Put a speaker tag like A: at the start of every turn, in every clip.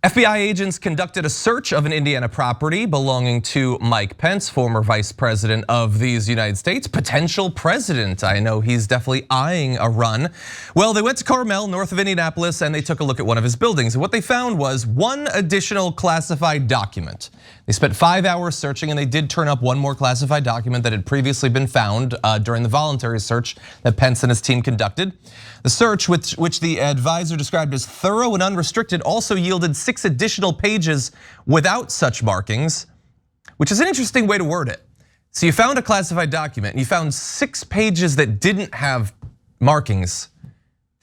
A: FBI agents conducted a search of an Indiana property belonging to Mike Pence, former vice president of these United States, potential president. I know he's definitely eyeing a run. Well, they went to Carmel, north of Indianapolis, and they took a look at one of his buildings. And what they found was one additional classified document. They spent 5 hours searching, and they did turn up one more classified document that had previously been found during the voluntary search that Pence and his team conducted. The search, which the advisor described as thorough and unrestricted, also yielded 6 additional pages without such markings, which is an interesting way to word it. So you found a classified document, and you found 6 pages that didn't have markings.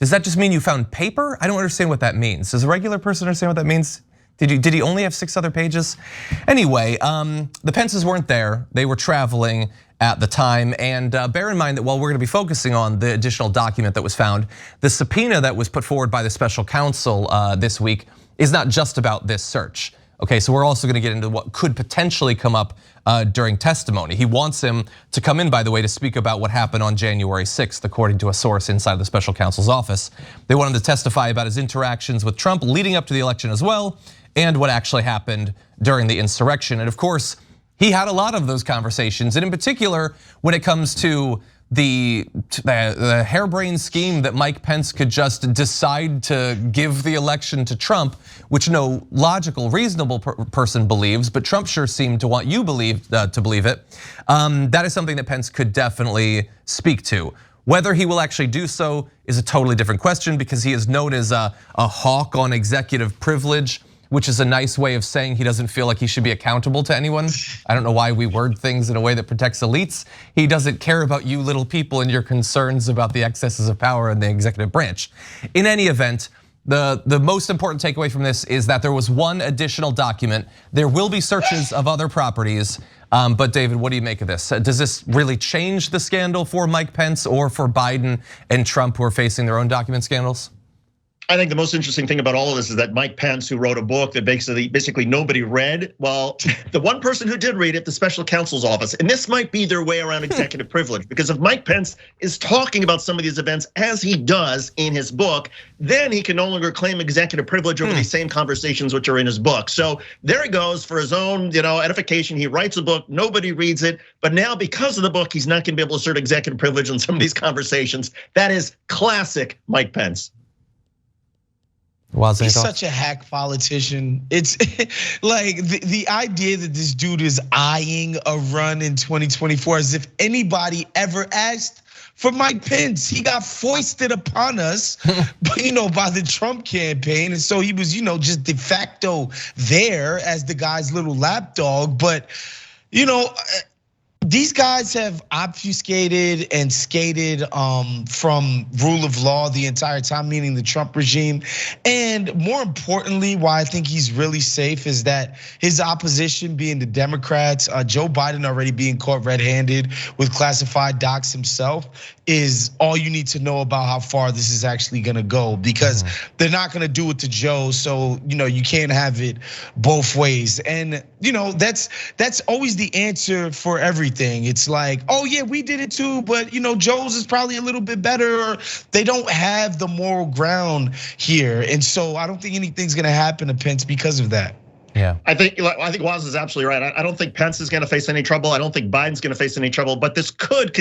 A: Does that just mean you found paper? I don't understand what that means. Does a regular person understand what that means? Did he only have 6 other pages? Anyway, the Pences weren't there. They were traveling at the time, and bear in mind that while we're gonna be focusing on the additional document that was found, the subpoena that was put forward by the special counsel this week is not just about this search. Okay, so we're also gonna get into what could potentially come up during testimony. He wants him to come in, by the way, to speak about what happened on January 6th, according to a source inside the special counsel's office. They want him to testify about his interactions with Trump leading up to the election as well, and what actually happened during the insurrection. And of course, he had a lot of those conversations, and in particular, when it comes to the harebrained scheme that Mike Pence could just decide to give the election to Trump, which no logical, reasonable person believes, but Trump sure seemed to want you to believe it. That is something that Pence could definitely speak to. Whether he will actually do so is a totally different question, because he is known as a hawk on executive privilege, which is a nice way of saying he doesn't feel like he should be accountable to anyone. I don't know why we word things in a way that protects elites. He doesn't care about you little people and your concerns about the excesses of power in the executive branch. In any event, the most important takeaway from this is that there was one additional document. There will be searches of other properties, but David, what do you make of this? Does this really change the scandal for Mike Pence or for Biden and Trump, who are facing their own document scandals?
B: I think the most interesting thing about all of this is that Mike Pence, who wrote a book that basically nobody read, well, the one person who did read it, the special counsel's office, and this might be their way around executive privilege, because if Mike Pence is talking about some of these events as he does in his book, then he can no longer claim executive privilege over these same conversations which are in his book. So there he goes for his own edification. He writes a book, nobody reads it, but now because of the book, he's not gonna be able to assert executive privilege on some of these conversations. That is classic Mike Pence.
C: He's such a hack politician. It's like the idea that this dude is eyeing a run in 2024 as if anybody ever asked for Mike Pence. He got foisted upon us, by the Trump campaign. And so he was, just de facto there as the guy's little lapdog. But, these guys have obfuscated and skated from rule of law the entire time, meaning the Trump regime. And more importantly, why I think he's really safe is that his opposition being the Democrats, Joe Biden already being caught red-handed with classified docs himself, is all you need to know about how far this is actually gonna go, because they're not gonna do it to Joe. So, you can't have it both ways. And that's always the answer for everything. It's like, oh yeah, we did it too, but Joe's is probably a little bit better, or they don't have the moral ground here. And so I don't think anything's gonna happen to Pence because of that.
B: Yeah, I think Waz is absolutely right. I don't think Pence is gonna face any trouble. I don't think Biden's gonna face any trouble, but this could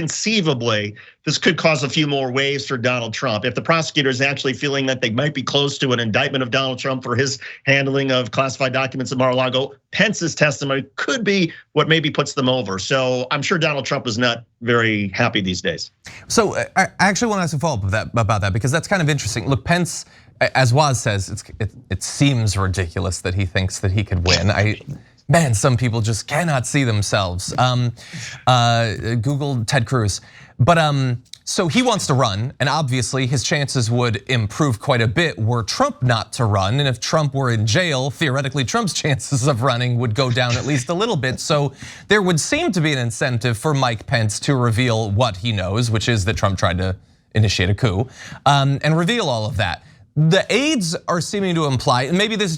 B: cause a few more waves for Donald Trump. If the prosecutor is actually feeling that they might be close to an indictment of Donald Trump for his handling of classified documents in Mar-a-Lago, Pence's testimony could be what maybe puts them over. So I'm sure Donald Trump is not very happy these days.
A: So I actually want to ask a follow-up about that, because that's kind of interesting. Look, Pence, as Waz says, it seems ridiculous that he thinks that he could win. Man, some people just cannot see themselves. Google Ted Cruz. But so he wants to run, and obviously his chances would improve quite a bit were Trump not to run. And if Trump were in jail, theoretically Trump's chances of running would go down at least a little bit. So there would seem to be an incentive for Mike Pence to reveal what he knows, which is that Trump tried to initiate a coup, and reveal all of that. The aides are seeming to imply, and maybe this is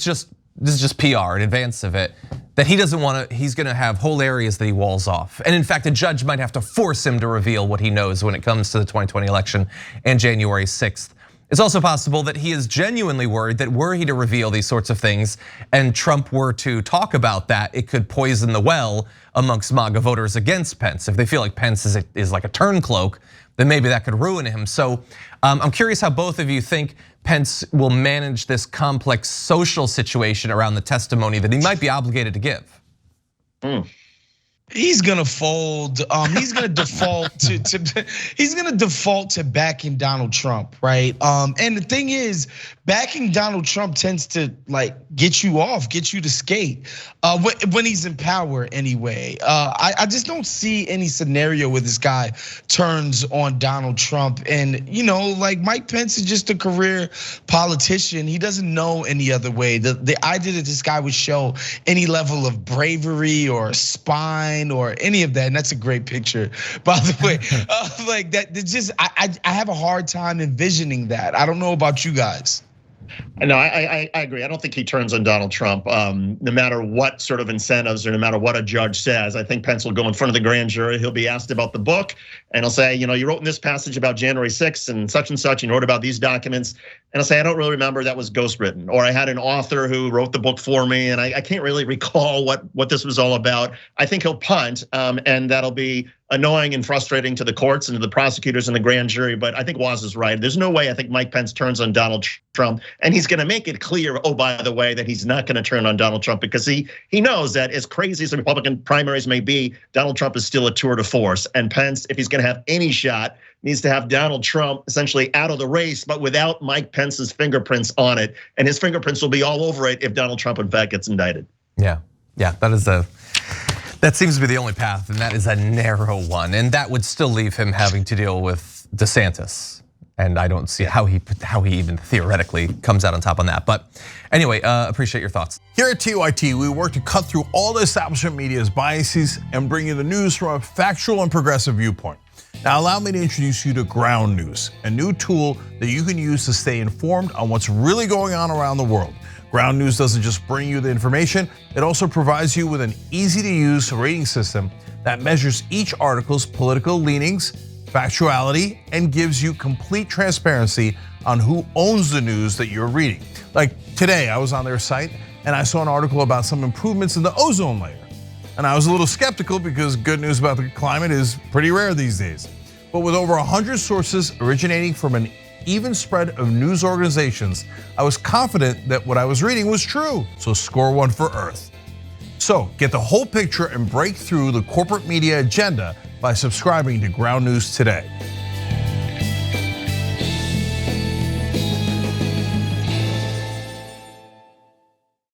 A: just PR in advance of it, that he doesn't want to, he's gonna have whole areas that he walls off. And in fact, a judge might have to force him to reveal what he knows when it comes to the 2020 election and January 6th. It's also possible that he is genuinely worried that were he to reveal these sorts of things and Trump were to talk about that, it could poison the well amongst MAGA voters against Pence. If they feel like Pence is like a turncloak, then maybe that could ruin him. So I'm curious how both of you think Pence will manage this complex social situation around the testimony that he might be obligated to give.
C: He's gonna fold. He's gonna default he's gonna default to backing Donald Trump, right? And the thing is, backing Donald Trump tends to like get you off, get you to skate when he's in power anyway. I just don't see any scenario where this guy turns on Donald Trump. And like Mike Pence is just a career politician. He doesn't know any other way. The idea that this guy would show any level of bravery or spine or any of that, and that's a great picture, by the way. Like that, just I have a hard time envisioning that. I don't know about you guys.
B: No, I agree. I don't think he turns on Donald Trump, no matter what sort of incentives or no matter what a judge says. I think Pence will go in front of the grand jury. He'll be asked about the book, and he'll say, you wrote in this passage about January 6th and such, and you wrote about these documents. And I'll say, I don't really remember, that was ghostwritten. Or I had an author who wrote the book for me, and I can't really recall what this was all about. I think he'll punt, and that'll be annoying and frustrating to the courts and to the prosecutors and the grand jury. But I think Waz is right. There's no way I think Mike Pence turns on Donald Trump, and he's gonna make it clear, oh, by the way, that he's not gonna turn on Donald Trump, because he knows that as crazy as the Republican primaries may be, Donald Trump is still a tour de force. And Pence, if he's gonna have any shot, needs to have Donald Trump essentially out of the race, but without Mike Pence's fingerprints on it. And his fingerprints will be all over it if Donald Trump in fact gets indicted.
A: Yeah, that seems to be the only path, and that is a narrow one. And that would still leave him having to deal with DeSantis. And I don't see how he even theoretically comes out on top on that. But anyway, appreciate your thoughts.
D: Here at TYT, we work to cut through all the establishment media's biases and bring you the news from a factual and progressive viewpoint. Now allow me to introduce you to Ground News, a new tool that you can use to stay informed on what's really going on around the world. Ground News doesn't just bring you the information, it also provides you with an easy to use rating system that measures each article's political leanings, factuality, and gives you complete transparency on who owns the news that you're reading. Like today, I was on their site and I saw an article about some improvements in the ozone layer. And I was a little skeptical because good news about the climate is pretty rare these days. But with over 100 sources originating from an even spread of news organizations, I was confident that what I was reading was true. So score one for Earth. So get the whole picture and break through the corporate media agenda by subscribing to Ground News today.